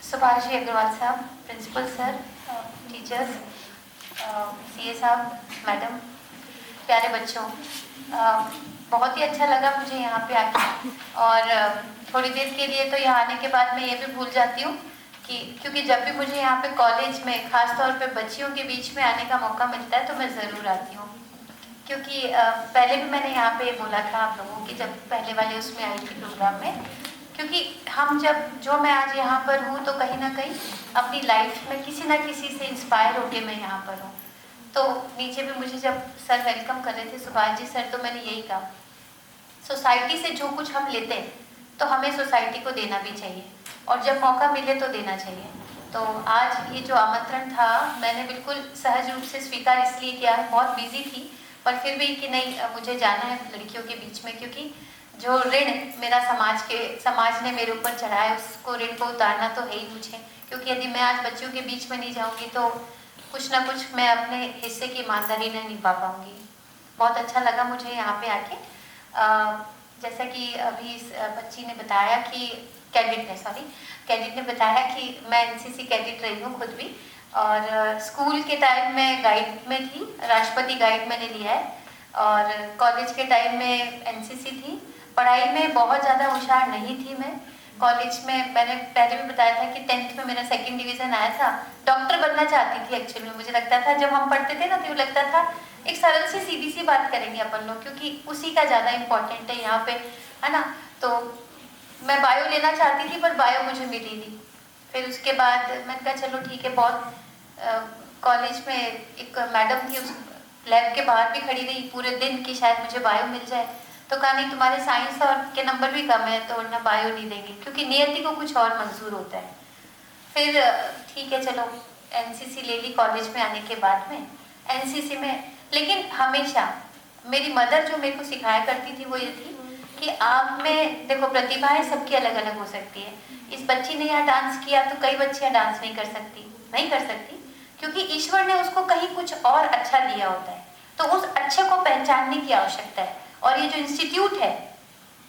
सुभाष जी अग्रवाल साहब, principal sir, teachers, CA साहब, madam, प्यारे बच्चों, बहुत ही अच्छा लगा मुझे यहाँ पे आके। और थोड़ी देर के लिए तो यहाँ आने के बाद मैं ये भी भूल जाती हूँ कि क्योंकि जब भी मुझे यहाँ पे कॉलेज में खास तौर पे बच्चियों के बीच में आने का मौका मिलता है तो मैं ज़रूर आती हूँ। क्योंकि पहले भी मैंने यहाँ पे बोला था आप लोगों की, जब पहले वाले उसमें आई थी प्रोग्राम में, क्योंकि हम जो मैं आज यहाँ पर हूँ तो कहीं ना कहीं अपनी लाइफ में किसी ना किसी से इंस्पायर होके मैं यहाँ पर हूँ। तो नीचे भी मुझे जब सर वेलकम कर रहे थे, सुभाष जी सर, तो मैंने यही कहा, सोसाइटी से जो कुछ हम लेते हैं तो हमें सोसाइटी को देना भी चाहिए, और जब मौका मिले तो देना चाहिए। तो आज ये जो आमंत्रण था मैंने बिल्कुल सहज रूप से स्वीकार इसलिए किया, बहुत बिजी थी, पर फिर भी कि नहीं, मुझे जाना है लड़कियों के बीच में, क्योंकि जो ऋण मेरा समाज ने मेरे ऊपर चढ़ाया उसको, ऋण को उतारना तो है ही मुझे। क्योंकि यदि मैं आज बच्चों के बीच में नहीं जाऊंगी तो कुछ ना कुछ मैं अपने हिस्से की ईमानदारी नहीं निभा पाऊंगी। बहुत अच्छा लगा मुझे यहाँ पे आके। जैसा कि अभी इस बच्ची ने बताया कि कैडेट ने बताया कि मैं एनसीसी कैडेट रही हूँ खुद भी, और स्कूल के टाइम में गाइड में थी, राष्ट्रपति गाइड मैंने लिया है, और कॉलेज के टाइम में एनसीसी थी। पढ़ाई में बहुत ज़्यादा होशियार नहीं थी मैं। कॉलेज में मैंने पहले भी बताया था कि 10th में मेरा 2nd डिवीज़न आया था। डॉक्टर बनना चाहती थी एक्चुअली में। मुझे लगता था जब हम पढ़ते थे ना तो लगता था एक सरल सी सीधी सी बात करेंगे अपन लोग, क्योंकि उसी का ज़्यादा इम्पोर्टेंट है यहाँ पे, है ना। तो मैं बायो लेना चाहती थी पर बायो मुझे मिली नहीं। फिर उसके बाद मैंने कहा चलो ठीक है, बहुत कॉलेज में एक मैडम थी, उस लैब के बाहर भी खड़ी रही पूरे दिन कि शायद मुझे बायो मिल जाए। तो कहा नहीं, तुम्हारे साइंस और के नंबर भी कम है तो ना बायो नहीं देंगे, क्योंकि नियति को कुछ और मंजूर होता है। फिर ठीक है चलो एनसीसी ले ली कॉलेज में आने के बाद में। एनसीसी में लेकिन हमेशा मेरी मदर जो मेरे को सिखाया करती थी वो ये थी कि आप में देखो, प्रतिभाएं सबकी अलग अलग हो सकती है। इस बच्ची ने यहाँ डांस किया तो कई बच्चियाँ डांस नहीं कर सकती, क्योंकि ईश्वर ने उसको कहीं कुछ और अच्छा दिया होता है। तो उस अच्छे को पहचानने की आवश्यकता है, और ये जो इंस्टीट्यूट है,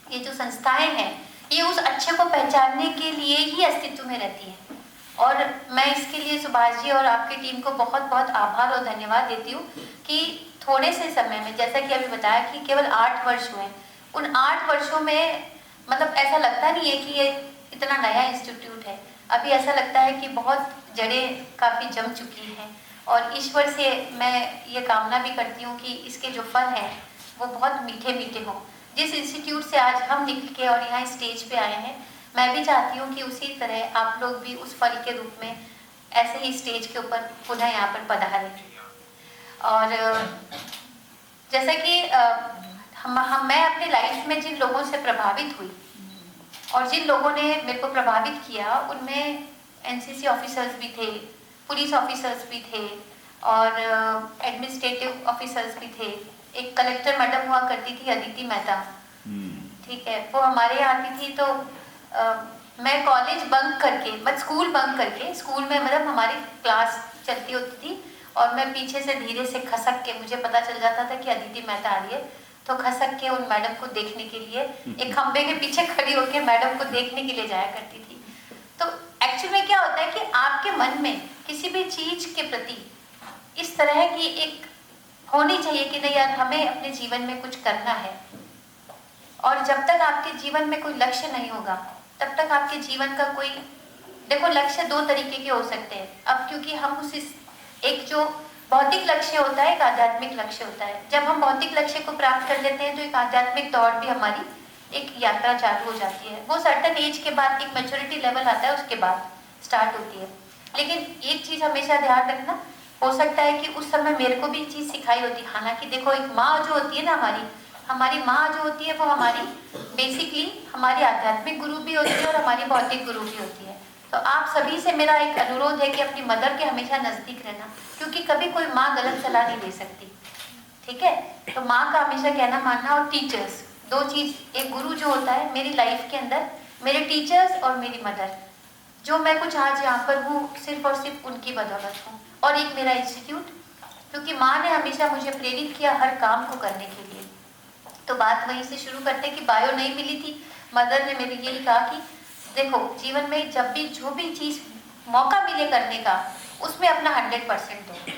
ये जो संस्थाएं हैं, ये उस अच्छे को पहचानने के लिए ही अस्तित्व में रहती हैं। और मैं इसके लिए सुभाष जी और आपकी टीम को बहुत बहुत आभार और धन्यवाद देती हूँ कि थोड़े से समय में, जैसा कि अभी बताया कि केवल 8 वर्ष हुए, उन 8 वर्षों में मतलब ऐसा लगता नहीं है कि ये इतना नया इंस्टीट्यूट है। अभी ऐसा लगता है कि बहुत जड़ें काफ़ी जम चुकी हैं, और ईश्वर से मैं ये कामना भी करती हूँ कि इसके जो फल हैं वो बहुत मीठे मीठे हों। जिस इंस्टीट्यूट से आज हम निकल के और यहाँ स्टेज पे आए हैं, मैं भी चाहती हूँ कि उसी तरह आप लोग भी उस फल के रूप में ऐसे ही स्टेज के ऊपर पुनः यहाँ पर पधारें। और जैसा कि मैं अपनी लाइफ में जिन लोगों से प्रभावित हुई और जिन लोगों ने मेरे को प्रभावित किया, उनमें एनसीसी ऑफिसर्स भी थे, पुलिस ऑफिसर्स भी थे, और एडमिनिस्ट्रेटिव ऑफिसर्स भी थे। एक कलेक्टर मैडम हुआ करती थी, अदिति मेहता, ठीक है, वो हमारे यहाँ आती थी। तो मैं कॉलेज बंक करके, मतलब स्कूल बंक करके, स्कूल में मतलब हमारी क्लास चलती होती थी और मैं पीछे से धीरे से खसक के, मुझे पता चल जाता था कि अदिति मेहता आ रही है, तो खसक के उन मैडम को देखने के लिए एक खंबे के पीछे खड़ी होकर मैडम को देखने के लिए जाया करती थी। तो एक्चुअली में क्या होता है कि आपके मन में किसी भी चीज के प्रति इस तरह की एक होनी चाहिए कि नहीं यार, हमें अपने जीवन में कुछ करना है। और जब तक आपके जीवन में कोई लक्ष्य नहीं होगा तब तक आपके जीवन का कोई, देखो लक्ष्य 2 तरीके के हो सकते हैं। अब क्योंकि हम उस एक जो भौतिक लक्ष्य होता है, एक आध्यात्मिक लक्ष्य होता है। जब हम भौतिक लक्ष्य को प्राप्त कर लेते हैं तो एक आध्यात्मिक दौड़ भी हमारी एक यात्रा चालू हो जाती है। वो सर्टेन एज के बाद, एक मैच्योरिटी लेवल आता है, उसके बाद स्टार्ट होती है। लेकिन एक चीज हमेशा ध्यान रखना, हो सकता है कि उस समय मेरे को भी चीज सिखाई होती। हालांकि देखो, एक माँ जो होती है ना, हमारी माँ जो होती है वो हमारी बेसिकली हमारी आध्यात्मिक गुरु भी होती है और हमारी भौतिक गुरु भी होती है। तो आप सभी से मेरा एक अनुरोध है कि अपनी मदर के हमेशा नजदीक रहना, क्योंकि कभी कोई माँ गलत सलाह नहीं दे सकती, ठीक है। तो माँ का हमेशा कहना मानना, और टीचर्स, 2 चीज। एक गुरु जो होता है मेरी लाइफ के अंदर, मेरे टीचर्स और मेरी मदर, जो मैं कुछ आज यहाँ पर हूँ सिर्फ और सिर्फ उनकी बदौलत हूँ। और एक मेरा इंस्टीट्यूट, क्योंकि माँ ने हमेशा मुझे प्रेरित किया हर काम को करने के लिए। तो बात वहीं से शुरू करते कि बायो नहीं मिली थी, मदर ने मेरे यही कहा कि देखो जीवन में जब भी जो भी चीज़ मौका मिले करने का, उसमें अपना 100% दो।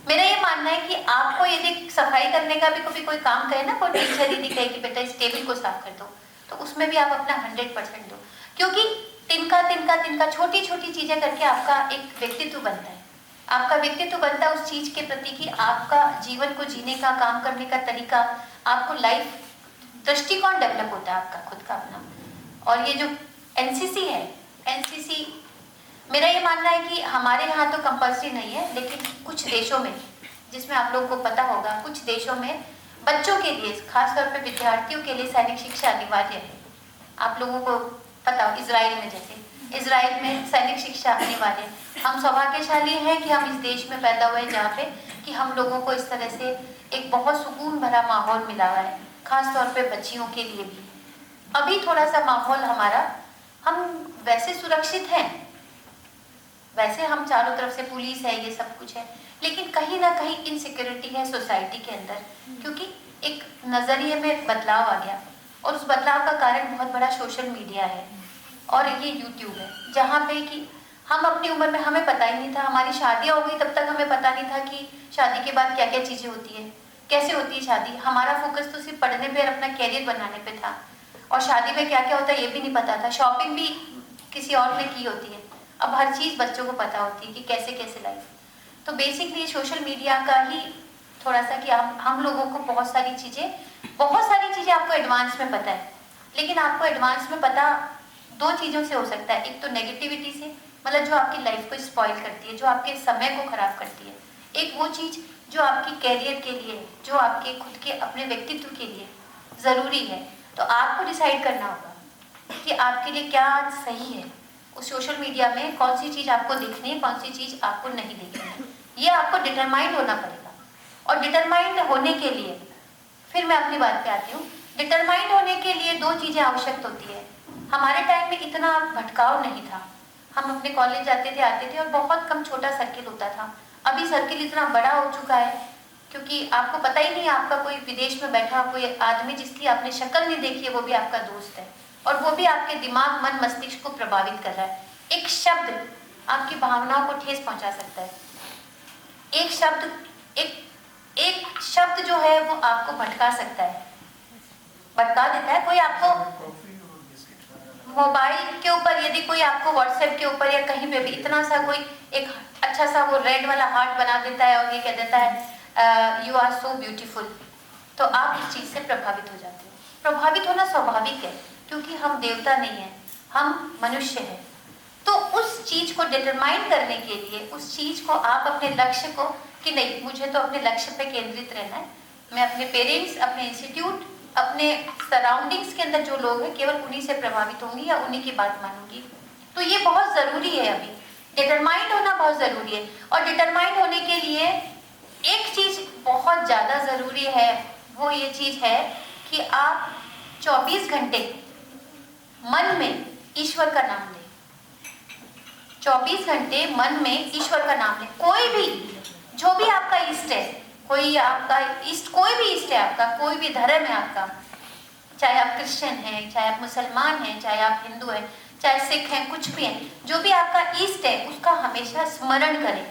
मेरा ये मानना है कि आपको यदि सफाई करने का भी कभी कोई काम कहे ना, कोई टीचर दीदी कहे कि बेटा इस टेबल को साफ कर दो, तो उसमें भी आप अपना 100% दो, क्योंकि तिनका तिनका तिनका छोटी छोटी चीजें करके आपका एक व्यक्तित्व बनता है। आपका व्यक्तित्व बनता है उस चीज के प्रति कि आपका जीवन को जीने का, काम करने का तरीका, आपको लाइफ दृष्टिकोण डेवलप होता है आपका खुद का अपना। और ये जो एनसीसी है, एनसीसी मेरा ये मानना है कि हमारे यहाँ तो कंपल्सरी नहीं है, लेकिन कुछ देशों में, जिसमें आप लोगों को पता होगा, कुछ देशों में बच्चों के लिए, खासतौर पे विद्यार्थियों के लिए सैनिक शिक्षा अनिवार्य है। आप लोगों को पता हो, इजराइल में जैसे, इजराइल में सैनिक शिक्षा अनिवार्य है। हम सौभाग्यशाली हैं कि हम इस देश में पैदा हुए जहाँ पे कि हम लोगों को इस तरह से एक बहुत सुकून भरा माहौल मिला हुआ है, खासतौर पे बच्चियों के लिए भी। अभी थोड़ा सा माहौल हमारा, हम वैसे सुरक्षित हैं, वैसे हम चारों तरफ से पुलिस है, ये सब कुछ है, लेकिन कहीं ना कहीं इनसिक्योरिटी है सोसाइटी के अंदर, क्योंकि एक नजरिए में बदलाव आ गया। और उस बदलाव का कारण बहुत बड़ा सोशल मीडिया है और ये यूट्यूब है, जहाँ पे कि हम अपनी उम्र में, हमें पता ही नहीं था, हमारी शादियाँ हो गई तब तक हमें पता नहीं था कि शादी के बाद क्या क्या चीज़ें होती है, कैसे होती है शादी। हमारा फोकस तो सिर्फ पढ़ने पे और अपना कैरियर बनाने पे था, और शादी में क्या क्या होता है ये भी नहीं पता था। शॉपिंग भी किसी और ने की होती है, अब हर चीज़ बच्चों को पता होती है कि कैसे कैसे लाइफ। तो बेसिकली सोशल मीडिया का ही थोड़ा सा कि हम लोगों को बहुत सारी चीज़ें आपको एडवांस में पता है, लेकिन आपको एडवांस में पता दो चीज़ों से हो सकता है। एक तो नेगेटिविटी से, मतलब जो आपकी लाइफ को स्पॉइल करती है, जो आपके समय को खराब करती है। एक वो चीज़ जो आपकी कैरियर के लिए, जो आपके खुद के अपने व्यक्तित्व के लिए ज़रूरी है। तो आपको डिसाइड करना होगा कि आपके लिए क्या सही है, उस सोशल मीडिया में कौन सी चीज़ आपको दिखनी है, कौन सी चीज़ आपको नहीं दिखनी है। ये आपको डिटरमाइंड होना पड़ेगा। और डिटरमाइंड होने के लिए, फिर मैं अपनी बात पे आती हूँ, डिटरमाइंड होने के लिए दो चीज़ें आवश्यक होती है। हमारे टाइम में इतना भटकाव नहीं था, हम अपने कॉलेज जाते थे, आते थे, और बहुत कम छोटा सर्किल होता था। अभी सर्किल इतना बड़ा हो चुका है, क्योंकि आपको पता ही नहीं, आपका कोई विदेश में बैठा कोई आदमी जिसकी आपने शक्ल नहीं देखी है, वो भी आपका दोस्त है, और वो भी आपके दिमाग, मन, मस्तिष्क को प्रभावित कर रहा है। एक शब्द आपकी भावनाओं को ठेस पहुंचा सकता है। एक शब्द जो है वो आपको भटका सकता है, भटका देता है। कोई आपको मोबाइल के ऊपर, यदि कोई आपको व्हाट्सएप के ऊपर या कहीं पे भी इतना सा कोई एक अच्छा सा वो रेड वाला हार्ट बना देता है और ये कह देता है यू आर सो ब्यूटीफुल, तो आप इस चीज़ से प्रभावित हो जाते हो। प्रभावित होना स्वाभाविक है, क्योंकि हम देवता नहीं हैं, हम मनुष्य हैं। तो उस चीज़ को डिटरमाइन करने के लिए, उस चीज़ को आप अपने लक्ष्य को, कि नहीं मुझे तो अपने लक्ष्य पे केंद्रित रहना है, मैं अपने पेरेंट्स, अपने इंस्टीट्यूट, अपने सराउंडिंग्स के अंदर जो लोग हैं केवल उन्हीं से प्रभावित होंगी या उन्हीं की बात मानूंगी। तो ये बहुत ज़रूरी है, अभी डिटरमाइंड होना बहुत ज़रूरी है। और डिटरमाइंड होने के लिए एक चीज़ बहुत ज़्यादा ज़रूरी है, वो ये चीज़ है कि आप 24 घंटे मन में ईश्वर का नाम लें। 24 घंटे मन में ईश्वर का नाम लें। कोई भी, जो भी आपका इष्ट है, कोई आपका इष्ट, कोई भी इष्ट है आपका, कोई भी धर्म है आपका, चाहे आप क्रिश्चियन हैं, चाहे आप मुसलमान हैं, चाहे आप हिंदू हैं, चाहे सिख हैं, कुछ भी हैं, जो भी आपका इष्ट है उसका हमेशा स्मरण करें।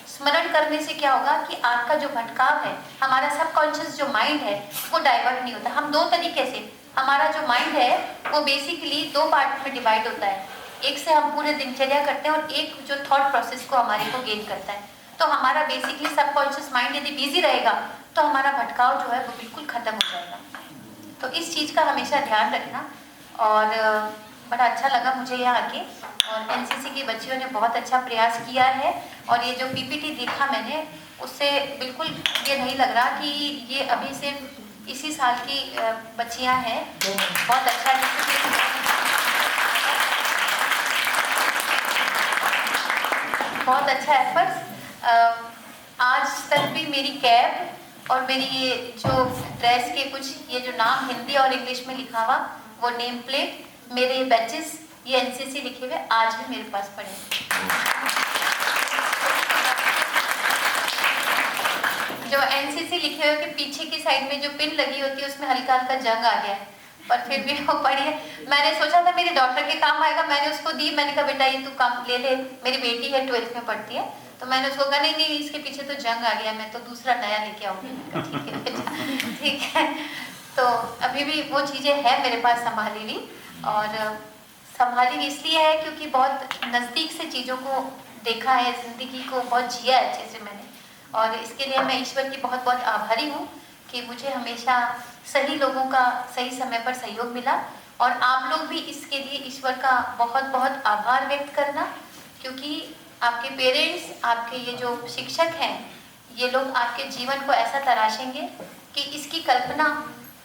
स्मरण करने से क्या होगा कि आपका जो भटकाव है, हमारा सबकॉन्शियस जो माइंड है वो डाइवर्ट नहीं होता। हम दो तरीके से, हमारा जो माइंड है वो बेसिकली दो पार्ट में डिवाइड होता है। एक से हम पूरे दिनचर्या करते हैं और एक जो थॉट प्रोसेस को हमारे को गेन करता है। तो हमारा बेसिकली सबकॉन्शियस माइंड यदि बिजी रहेगा तो हमारा भटकाव जो है वो बिल्कुल खत्म हो जाएगा। तो इस चीज़ का हमेशा ध्यान रखना। और बड़ा अच्छा लगा मुझे यहाँ आके, और एनसीसी की बच्चियों ने बहुत अच्छा प्रयास किया है। और ये जो पीपीटी देखा मैंने, उससे बिल्कुल ये नहीं लग रहा कि ये अभी सिर्फ इसी साल की बच्चियाँ हैं। बहुत अच्छा बहुत अच्छा एफर्ट्स। आज तक भी मेरी कैब और मेरी ये जो ड्रेस के कुछ ये जो नाम हिंदी और इंग्लिश में लिखा हुआ, वो नेम प्लेट, मेरे बैचेस, ये एनसीसी लिखे हुए आज भी मेरे पास पड़े। जो एनसीसी लिखे हुए के पीछे की साइड में जो पिन लगी होती है उसमें हल्का हल्का जंग आ गया है, पर फिर भी वो पढ़ी है। मैंने सोचा था मेरी डॉक्टर के काम आएगा, मैंने उसको दी, मैंने कहा बेटा ये तू काम ले ले। मेरी बेटी है 12th में पढ़ती है, तो मैंने उसको कहा नहीं नहीं इसके पीछे तो जंग आ गया, मैं तो दूसरा नया लेके आऊँगी। ठीक है बेटा, ठीक है। तो अभी भी वो चीज़ें हैं मेरे पास संभाली हुई, और संभाली इसलिए है क्योंकि बहुत नज़दीक से चीज़ों को देखा है, ज़िंदगी को बहुत जिया है अच्छे से मैंने, और इसके लिए मैं ईश्वर की बहुत बहुत आभारी हूँ कि मुझे हमेशा सही लोगों का सही समय पर सहयोग मिला। और आप लोग भी इसके लिए ईश्वर का बहुत बहुत आभार व्यक्त करना, क्योंकि आपके पेरेंट्स, आपके ये जो शिक्षक हैं, ये लोग आपके जीवन को ऐसा तराशेंगे कि इसकी कल्पना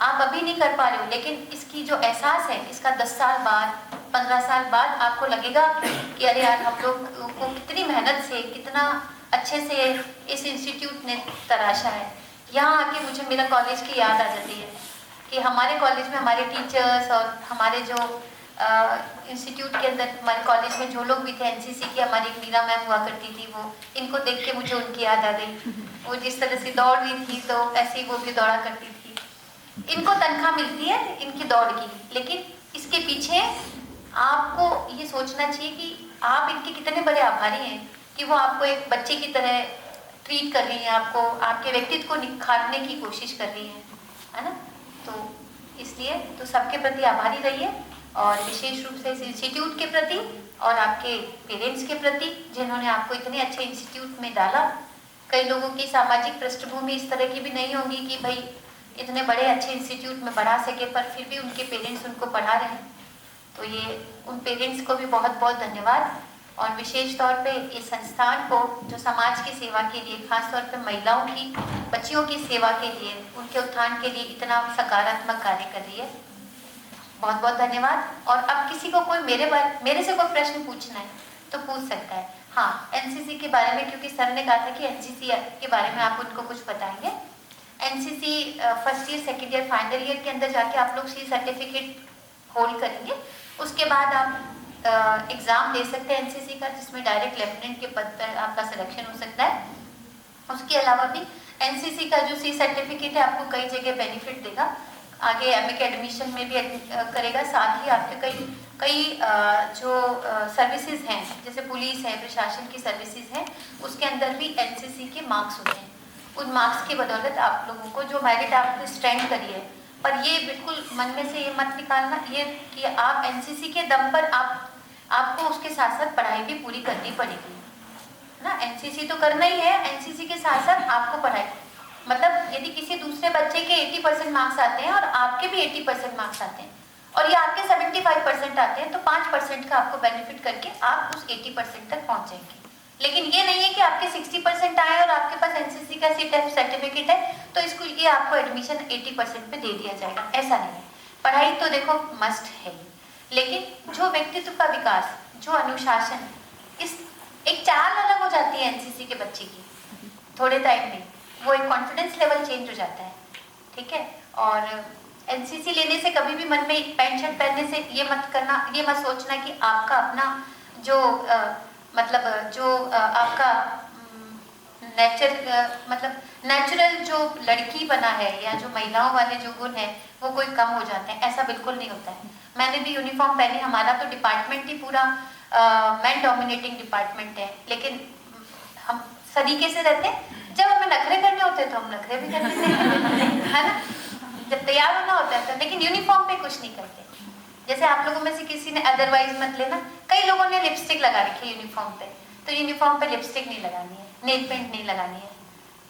आप अभी नहीं कर पा रहे हो, लेकिन इसकी जो एहसास है इसका 10 साल बाद, 15 साल बाद आपको लगेगा कि अरे यार हम लोग को कितनी मेहनत से, कितना अच्छे से इस इंस्टीट्यूट ने तराशा है। यहाँ आके मुझे मेरा कॉलेज की याद आ जाती है कि हमारे कॉलेज में हमारे टीचर्स और हमारे जो इंस्टीट्यूट के अंदर हमारे कॉलेज में जो लोग भी थे, एनसीसी की हमारी एक मीरा मैम हुआ करती थी, वो इनको देख के मुझे उनकी याद आ गई। वो जिस तरह से दौड़ रही थी तो ऐसे ही वो भी दौड़ा करती थी। इनको तनख्वाह मिलती है इनकी दौड़ की, लेकिन इसके पीछे आपको ये सोचना चाहिए कि आप इनके कितने बड़े आभारी हैं कि वो आपको एक बच्चे की तरह ट्रीट कर रही हैं, आपको आपके व्यक्तित्व को निखारने की कोशिश कर रही है ना। तो इसलिए तो सबके प्रति आभारी रहिए, और विशेष रूप से इस इंस्टीट्यूट के प्रति और आपके पेरेंट्स के प्रति जिन्होंने आपको इतने अच्छे इंस्टीट्यूट में डाला। कई लोगों की सामाजिक पृष्ठभूमि इस तरह की भी नहीं होगी कि भाई इतने बड़े अच्छे इंस्टीट्यूट में पढ़ा सके, पर फिर भी उनके पेरेंट्स उनको पढ़ा रहे हैं। तो ये उन पेरेंट्स को भी बहुत बहुत धन्यवाद, और विशेष तौर पे इस संस्थान को जो समाज की सेवा के लिए, खास तौर पे महिलाओं की, बच्चियों की सेवा के लिए, उनके उत्थान के लिए इतना सकारात्मक कार्य कर रही है। बहुत बहुत धन्यवाद। और अब किसी को कोई मेरे से कोई प्रश्न पूछना है तो पूछ सकता है। हाँ, एनसीसी के बारे में, क्योंकि सर ने कहा था कि एनसीसी के बारे में आप उनको कुछ बताएंगे। NCC first year, second year, final year के अंदर जाके आप लोग सी सर्टिफिकेट होल्ड करेंगे। उसके बाद आप एग्ज़ाम दे सकते हैं एनसीसी का, जिसमें डायरेक्ट लेफ्टिनेंट के पद पर आपका सिलेक्शन हो सकता है। उसके अलावा भी एनसीसी का जो सी सर्टिफिकेट है आपको कई जगह बेनिफिट देगा, आगे एमए के एडमिशन में भी करेगा। साथ ही आपके कई जो सर्विसेज हैं, जैसे पुलिस है, प्रशासन की सर्विसेज हैं, उसके अंदर भी एनसीसी के मार्क्स होते हैं। उन मार्क्स की बदौलत आप लोगों को जो मेरिट आपने स्टैंड करी है, पर ये बिल्कुल मन में से ये मत निकालना ये कि आप एनसीसी के दम पर आपको उसके साथ साथ पढ़ाई भी पूरी करनी पड़ेगी ना। एनसीसी तो करना ही है, एनसीसी के साथ साथ आपको पढ़ाई, मतलब यदि किसी दूसरे बच्चे के 80% मार्क्स आते हैं और आपके भी 80% मार्क्स आते हैं, और ये आपके 75% आते हैं, तो 5% का आपको बेनिफिट करके आप उस 80% तक पहुंच जाएंगे। लेकिन ये नहीं है कि आपके 60% आए और आपके पास एनसीसी का सर्टिफिकेट है तो इसको ये आपको एडमिशन 80% पे दे दिया जाएगा, ऐसा नहीं है। पढ़ाई तो देखो मस्ट है, लेकिन जो व्यक्तित्व का विकास, जो अनुशासन, इस एक चाल अलग हो जाती है एनसीसी के बच्चे की थोड़े टाइम में, वो एक कॉन्फिडेंस लेवल चेंज हो जाता है, ठीक है। और एनसीसी लेने से कभी भी मन में पैंट शर्ट पहनने से ये मत सोचना कि आपका अपना जो आपका नेचुरल जो लड़की बना है या जो महिलाओं वाले जो गुण है वो कोई कम हो जाते हैं, ऐसा बिल्कुल नहीं होता है। मैंने भी यूनिफॉर्म पहनी, हमारा तो डिपार्टमेंट ही पूरा मैन डोमिनेटिंग डिपार्टमेंट है, लेकिन हम सलीके से रहते हैं। जब हमें नखरे करने होते हैं तो हम नखरे भी कर लेते हैं, है ना। जब तैयार होना होता है तो, लेकिन यूनिफॉर्म पे कुछ नहीं करते। जैसे आप लोगों में से किसी ने अदरवाइज मत लेना, कई लोगों ने लिपस्टिक लगा रखी है यूनिफॉर्म पे, तो यूनिफॉर्म पे लिपस्टिक नहीं लगानी है, नेल पेंट नहीं लगानी है,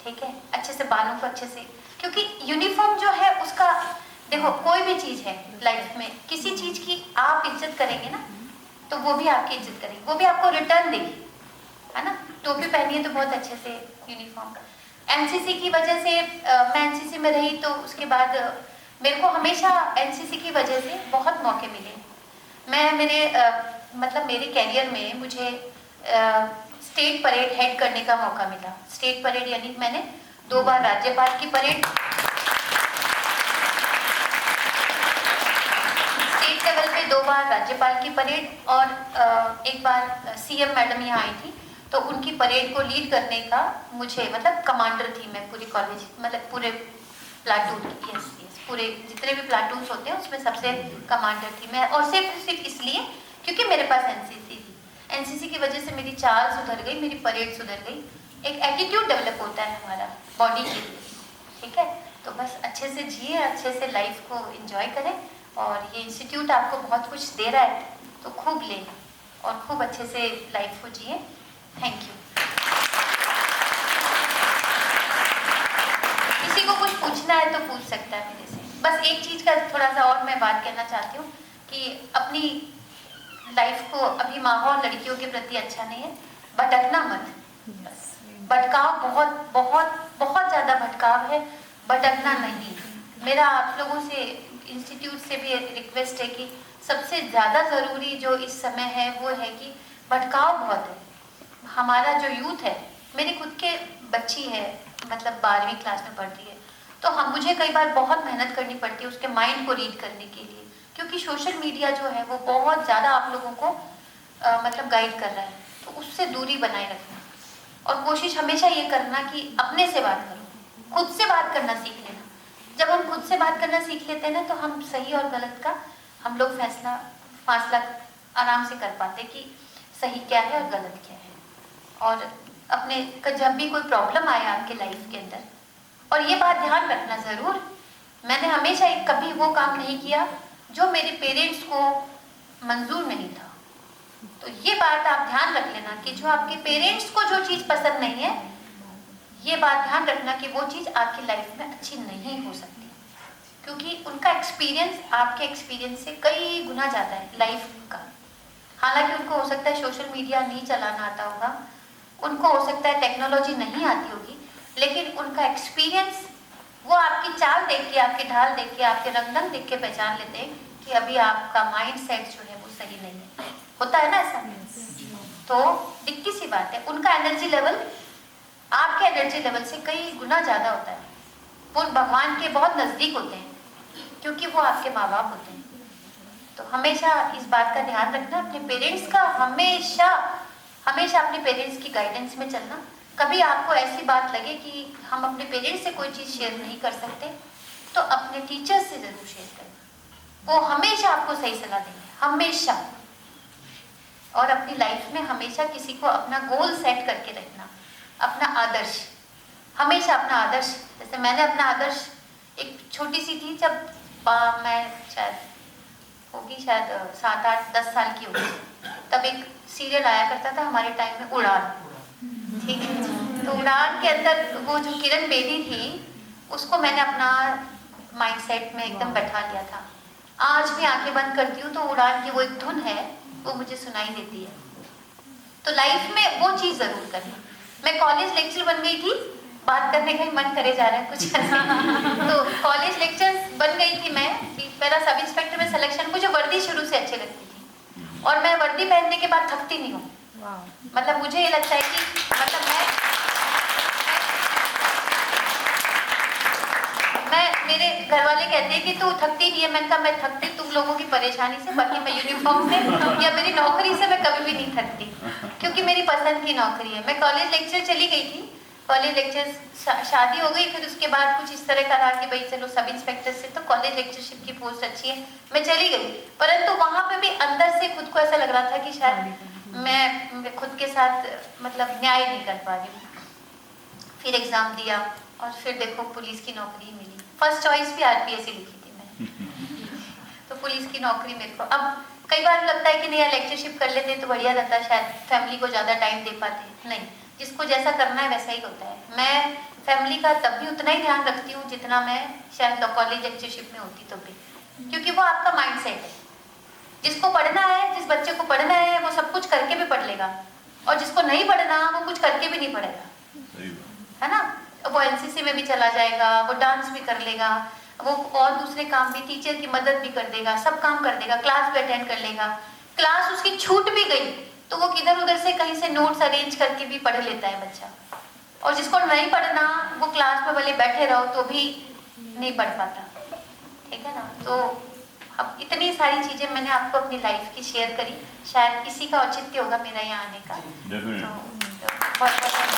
ठीक है। अच्छे से बालों को अच्छे से, क्योंकि यूनिफॉर्म जो है उसका, देखो कोई भी चीज है लाइफ में, किसी चीज की आप इज्जत करेंगे ना तो वो भी आपकी इज्जत करेगी, वो भी आपको रिटर्न देगी, है ना। टोपी पहनी है तो बहुत अच्छे से यूनिफॉर्म। एनसीसी की वजह से मैं एनसीसी में रही, तो उसके बाद मेरे को हमेशा एनसीसी की वजह से बहुत मौके मिले। मैं मेरे कैरियर में मुझे स्टेट परेड हेड करने का मौका मिला। स्टेट परेड यानी मैंने 2 बार राज्यपाल की परेड, स्टेट लेवल पे 2 बार राज्यपाल की परेड, और एक बार सीएम मैडम यहाँ आई थी तो उनकी परेड को लीड करने का मुझे, कमांडर थी मैं पूरी कॉलेज, पूरे प्लाटून की, पूरे जितने भी प्लाटून्स होते हैं उसमें सबसे कमांडर थी मैं, और सिर्फ इसलिए क्योंकि मेरे पास एनसीसी थी। एनसीसी की वजह से मेरी चाल सुधर गई, मेरी परेड सुधर गई, एक एटीट्यूड डेवलप होता है हमारा बॉडी के लिए, ठीक है। तो बस अच्छे से जिए, अच्छे से लाइफ को एंजॉय करें, और ये इंस्टीट्यूट आपको बहुत कुछ दे रहा है तो खूब लें और खूब अच्छे से लाइफ को जिए। Thank you. किसी को कुछ पूछना है तो पूछ सकता है मेरे से। बस एक चीज़ का थोड़ा सा और मैं बात कहना चाहती हूँ कि अपनी लाइफ को, अभी माहौल लड़कियों के प्रति अच्छा नहीं है, भटकना मत। बस भटकाव बहुत बहुत बहुत ज़्यादा भटकाव है, भटकना नहीं। मेरा आप लोगों से, इंस्टीट्यूट से भी रिक्वेस्ट है कि सबसे ज़्यादा ज़रूरी जो इस समय है वो है कि भटकाव बहुत है। हमारा जो यूथ है, मेरी खुद के बच्ची है, मतलब 12वीं क्लास में पढ़ती है, तो मुझे कई बार बहुत मेहनत करनी पड़ती है उसके माइंड को रीड करने के लिए, क्योंकि सोशल मीडिया जो है वो बहुत ज़्यादा आप लोगों को मतलब गाइड कर रहा है। तो उससे दूरी बनाए रखना, और कोशिश हमेशा ये करना कि अपने से बात करो, खुद से बात करना सीख लेना। जब हम खुद से बात करना सीख लेते हैं ना, तो हम सही और गलत का हम लोग फासला आराम से कर पाते कि सही क्या है और गलत क्या है। और अपने जब भी कोई प्रॉब्लम आए आपके लाइफ के अंदर, और ये बात ध्यान रखना ज़रूर, मैंने हमेशा कभी वो काम नहीं किया जो मेरे पेरेंट्स को मंजूर नहीं था। तो ये बात आप ध्यान रख लेना कि जो आपके पेरेंट्स को जो चीज़ पसंद नहीं है, ये बात ध्यान रखना कि वो चीज़ आपकी लाइफ में अच्छी नहीं हो सकती, क्योंकि उनका एक्सपीरियंस आपके एक्सपीरियंस से कई गुना ज़्यादा है लाइफ का। हालांकि उनको हो सकता है सोशल मीडिया नहीं चलाना आता होगा, उनको हो सकता है टेक्नोलॉजी नहीं आती होगी, लेकिन उनका एक्सपीरियंस, वो आपकी चाल देख के, आपकी ढाल देख के, आपके रंग देख के पहचान लेते हैं कि अभी आपका माइंड सेट जो है वो सही नहीं है। होता है ना ऐसा? तो दिक्कत सी बात है, उनका एनर्जी लेवल आपके एनर्जी लेवल से कई गुना ज़्यादा होता है। वो भगवान के बहुत नज़दीक होते हैं, क्योंकि वो आपके माँ बाप होते हैं। तो हमेशा इस बात का ध्यान रखना, अपने पेरेंट्स का हमेशा अपने पेरेंट्स की गाइडेंस में चलना। कभी आपको ऐसी बात लगे कि हम अपने पेरेंट्स से कोई चीज़ शेयर नहीं कर सकते, तो अपने टीचर्स से ज़रूर शेयर करना, वो हमेशा आपको सही सलाह देंगे, हमेशा। और अपनी लाइफ में हमेशा किसी को अपना गोल सेट करके रखना, अपना आदर्श, हमेशा अपना आदर्श। जैसे मैंने अपना आदर्श, एक छोटी सी थी जब मैं शायद 7, 8, 10 साल की होगी, तब एक सीरियल आया करता था हमारे टाइम में, उड़ान, ठीक है। तो उड़ान के अंदर वो जो किरण बेदी थी, उसको मैंने अपना माइंडसेट में एकदम बैठा लिया था। आज भी आंखें बंद करती हूँ तो उड़ान की वो एक धुन है, वो मुझे सुनाई देती है। तो लाइफ में वो चीज़ ज़रूर करना। मैं कॉलेज लेक्चर बन गई थी, बात करने का ही मन करे जा रहा है कुछ ऐसा। तो कॉलेज लेक्चर बन गई थी मैं, मेरा सब इंस्पेक्टर में सिलेक्शन, मुझे वर्दी शुरू से अच्छी लगती थी, और मैं वर्दी पहनने के बाद थकती नहीं हूँ। मतलब मुझे ये लगता है कि मतलब मैं मेरे घर वाले कहते हैं कि तू थकती नहीं है। मैंने कहा मैं थकती तुम लोगों की परेशानी से, बाकी मैं यूनिफॉर्म से या मेरी नौकरी से मैं कभी भी नहीं थकती, क्योंकि मेरी पसंद की नौकरी है। मैं कॉलेज लेक्चर चली गई थी, कॉलेज लेक्चर, शादी हो गई, फिर उसके बाद कुछ इस तरह का रहा कि भाई चलो सब इंस्पेक्टर से तो कॉलेज लेक्चरशिप की पोस्ट अच्छी है, मैं चली गई। परंतु वहाँ पे भी अंदर से खुद को ऐसा लग रहा था कि शायद मैं खुद के साथ मतलब न्याय नहीं कर पा रही हूँ। फिर एग्ज़ाम दिया और फिर देखो पुलिस की नौकरी मिली। फर्स्ट चॉइस भी आरपीएस ही लिखी थी मैंने। तो पुलिस की नौकरी मेरे को, अब कई बार लगता है कि नहीं यार लेक्चरशिप कर लेते तो बढ़िया रहता, शायद फैमिली को ज़्यादा टाइम दे पाते। नहीं, जिसको जैसा करना है वैसा ही होता है। मैं फैमिली का तब भी उतना ही ध्यान रखती हूँ जितना मैं शायद कॉलेज लेक्चरशिप में होती तो भी, क्योंकि वो आपका माइंड सेट है। जिसको पढ़ना है, जिस बच्चे को पढ़ना है, वो सब कुछ करके भी पढ़ लेगा, और जिसको नहीं पढ़ना वो कुछ करके भी नहीं पढ़ेगा, है ना। वो एनसीसी में भी चला जाएगा, वो डांस भी कर लेगा, वो और दूसरे काम भी, टीचर की मदद भी कर देगा, सब काम कर देगा, क्लास भी अटेंड कर लेगा। क्लास उसकी छूट भी गई तो वो किधर उधर से कहीं से नोट्स अरेंज करके भी पढ़ लेता है बच्चा। और जिसको नहीं पढ़ना, वो क्लास में भले बैठे रहो तो भी नहीं पढ़ पाता, ठीक है ना। तो अब इतनी सारी चीज़ें मैंने आपको अपनी लाइफ की शेयर करी, शायद इसी का औचित्य होगा मेरा यहाँ आने का। तो बहुत बहुत